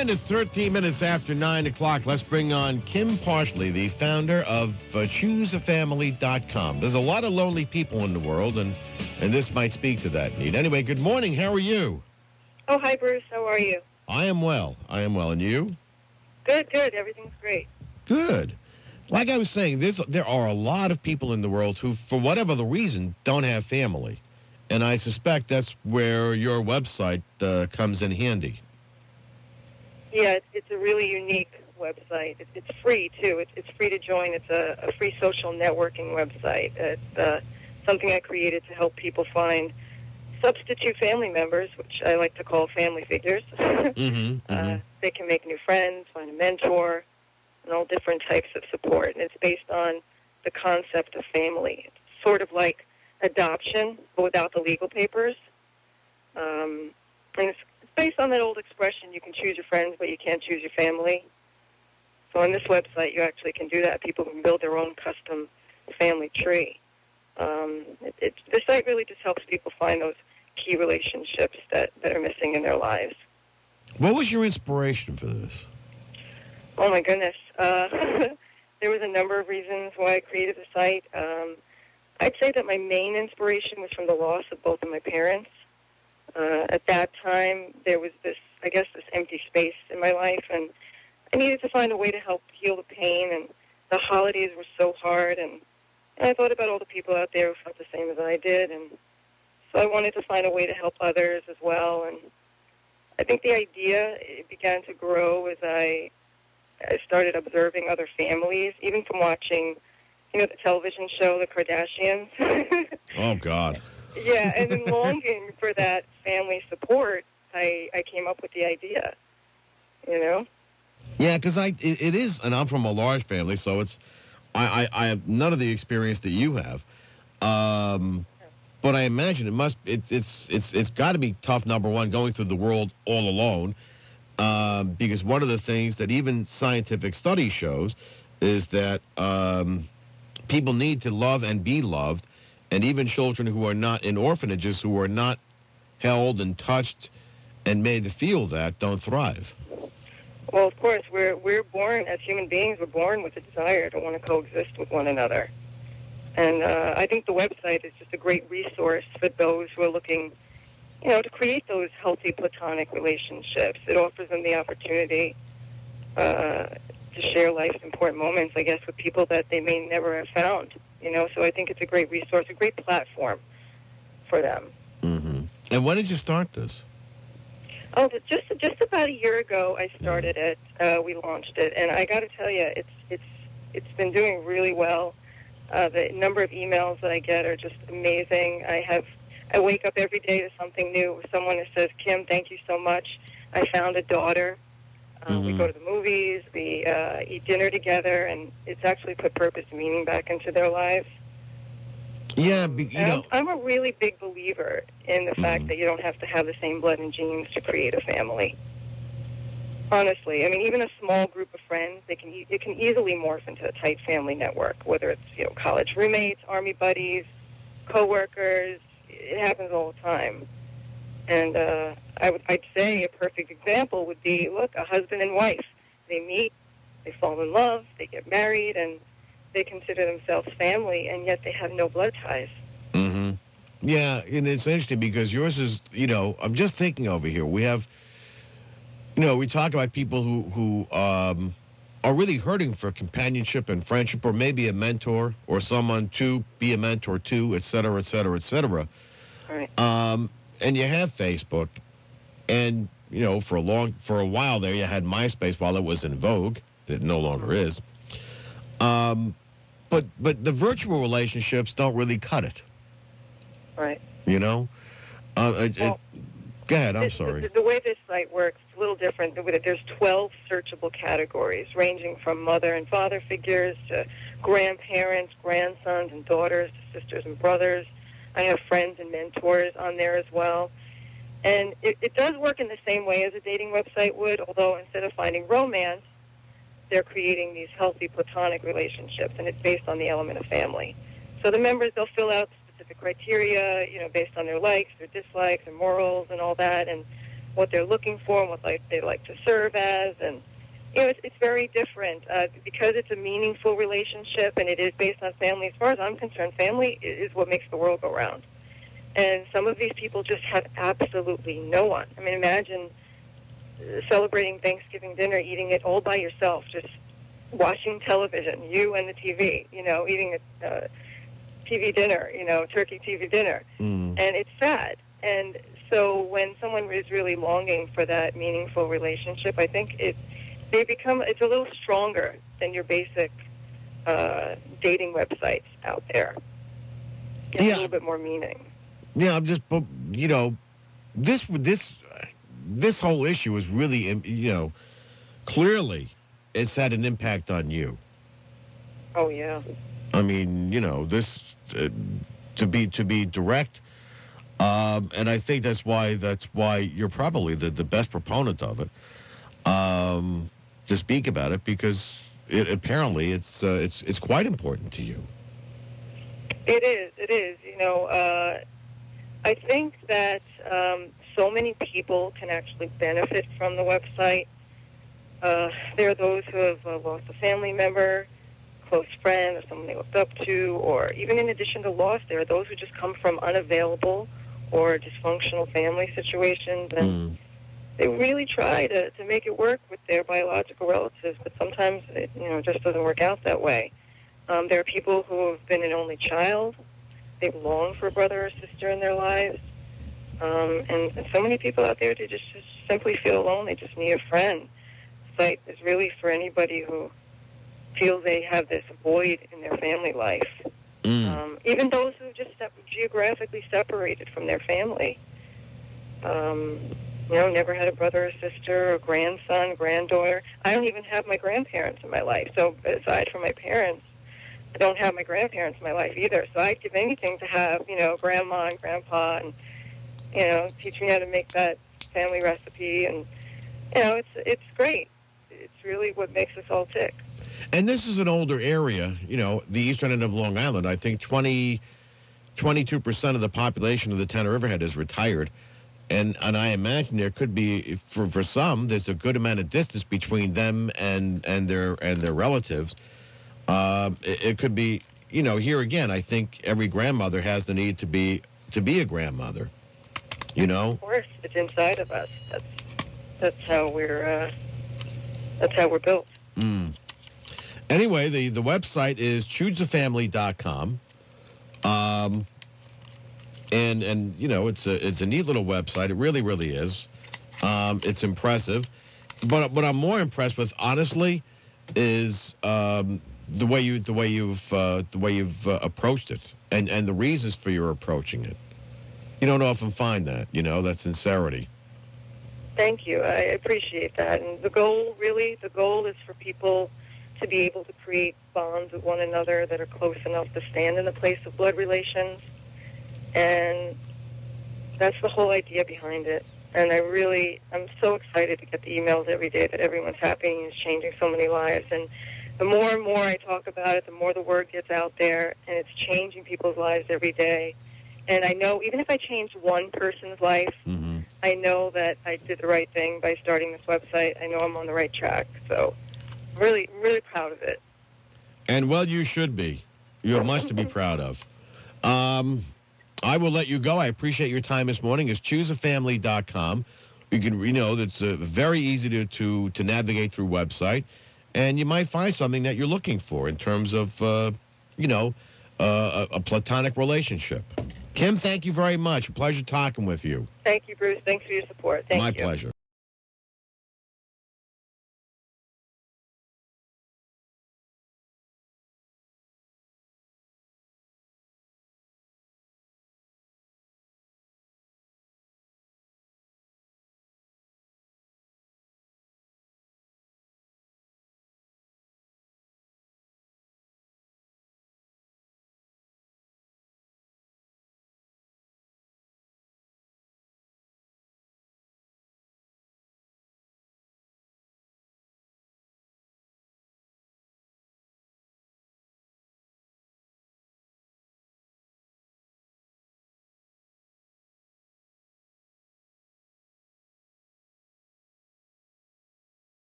And it's 13 minutes after 9 o'clock. Let's bring on Kim Parsley, the founder of ChooseAFamily.com. There's a lot of lonely people in the world, and this might speak to that need. Anyway, good morning. How are you? Oh, hi, Bruce. How are you? I am well. And you? Good. Everything's great. Good. Like I was saying, there are a lot of people in the world who, for whatever the reason, don't have family. And I suspect that's where your website comes in handy. Yeah, it's a really unique website. It's free, too. It's free to join. It's a free social networking website. It's something I created to help people find substitute family members, which I like to call family figures. They can make new friends, find a mentor, and all different types of support. And it's based on the concept of family. It's sort of like adoption, but without the legal papers. And it's based on that old expression, you can choose your friends, but you can't choose your family. So on this website, you actually can do that. People can build their own custom family tree. The site really just helps people find those key relationships that are missing in their lives. What was your inspiration for this? Oh, my goodness. There was a number of reasons why I created the site. I'd say that my main inspiration was from the loss of both of my parents. At that time, there was this empty space in my life, and I needed to find a way to help heal the pain, and the holidays were so hard, and I thought about all the people out there who felt the same as I did, and so I wanted to find a way to help others as well, and I think the idea began to grow as I started observing other families, even from watching, the television show, The Kardashians. Oh, God. Yeah, and in longing for that family support, I came up with the idea, Yeah, because it is, and I'm from a large family, so I have none of the experience that you have. But I imagine it's got to be tough, number one, going through the world all alone, because one of the things that even scientific study shows is that people need to love and be loved, and even children who are not in orphanages, who are not held and touched and made to feel that, don't thrive. Well, of course, we're born, as human beings, we're born with a desire to want to coexist with one another. And I think the website is just a great resource for those who are looking, to create those healthy platonic relationships. It offers them the opportunity to share life's important moments, I guess, with people that they may never have found, So I think it's a great resource, a great platform for them. Mm-hmm. And when did you start this? Oh, just about a year ago, I started it. We launched it, and I got to tell you, it's been doing really well. The number of emails that I get are just amazing. I wake up every day to something new with someone who says, "Kim, thank you so much. I found a daughter." We go to the movies, we eat dinner together, and it's actually put purpose and meaning back into their lives. Yeah, I'm a really big believer in the fact that you don't have to have the same blood and genes to create a family. Honestly, I mean, even a small group of friends, it can easily morph into a tight family network. Whether it's college roommates, army buddies, coworkers, it happens all the time. And I'd say a perfect example would be, look, a husband and wife. They meet, they fall in love, they get married, and they consider themselves family, and yet they have no blood ties. Mm-hmm. Yeah, and it's interesting because yours is, I'm just thinking over here. We have, we talk about people who are really hurting for companionship and friendship, or maybe a mentor or someone to be a mentor to, et cetera, et cetera, et cetera. Right. And you have Facebook, and, for a while there, you had MySpace while it was in vogue. It no longer is. But the virtual relationships don't really cut it. Right. Go ahead, I'm sorry. The way this site works is a little different. There's 12 searchable categories, ranging from mother and father figures to grandparents, grandsons and daughters, to sisters and brothers. I have friends and mentors on there as well. And it does work in the same way as a dating website would, although instead of finding romance, they're creating these healthy platonic relationships, and it's based on the element of family. So the members, they'll fill out specific criteria, based on their likes, their dislikes, their morals, and all that, and what they're looking for and what they like to serve as, and it's very different because it's a meaningful relationship and it is based on family. As far as I'm concerned, family is what makes the world go round. And some of these people just have absolutely no one. I mean, imagine celebrating Thanksgiving dinner, eating it all by yourself, just watching television, you and the TV, eating a TV dinner, turkey TV dinner. Mm. And it's sad. And so when someone is really longing for that meaningful relationship, I think it's a little stronger than your basic dating websites out there. It's a little bit more meaning. Yeah, I'm just, this whole issue is really, clearly it's had an impact on you. Oh, yeah. I mean, this, to be direct, and I think that's why you're probably the best proponent of it, to speak about it, because apparently it's quite important to you. It is. I think that so many people can actually benefit from the website. There are those who have lost a family member, close friend, or someone they looked up to, or even in addition to loss, there are those who just come from unavailable or dysfunctional family situations, and they really try to make it work with their biological relatives, but sometimes it just doesn't work out that way. There are people who have been an only child. They've longed for a brother or sister in their lives. And so many people out there, they just simply feel alone. They just need a friend. The site is really for anybody who feels they have this void in their family life. Even those who just geographically separated from their family. Never had a brother or sister or grandson, granddaughter. I don't even have my grandparents in my life. So aside from my parents, I don't have my grandparents in my life either. So I'd give anything to have, grandma and grandpa and, teach me how to make that family recipe. And, it's great. It's really what makes us all tick. And this is an older area, the eastern end of Long Island. I think 22% of the population of the town of Riverhead is retired. And I imagine there could be, for some, there's a good amount of distance between them and their relatives. It could be, here again, I think every grandmother has the need to be a grandmother, Of course, it's inside of us. That's how we're built. Anyway, the website is choosethefamily.com. And it's a neat little website. It really, really is. It's impressive. But what I'm more impressed with, honestly, is the way you've approached it, and the reasons for your approaching it. You don't often find that, that sincerity. Thank you. I appreciate that. And the goal is for people to be able to create bonds with one another that are close enough to stand in the place of blood relations. And that's the whole idea behind it. And I'm so excited to get the emails every day that everyone's happy and is changing so many lives. And the more and more I talk about it, the more the word gets out there, and it's changing people's lives every day. And I know even if I change one person's life, I know that I did the right thing by starting this website. I know I'm on the right track. So I'm really, really proud of it. And, well, you should be. You have much to be proud of. I will let you go. I appreciate your time this morning. It's choosethefamily.com. You can, that's very easy to navigate through website, and you might find something that you're looking for in terms of, a platonic relationship. Kim, thank you very much. A pleasure talking with you. Thank you, Bruce. Thanks for your support. Thank you. My pleasure.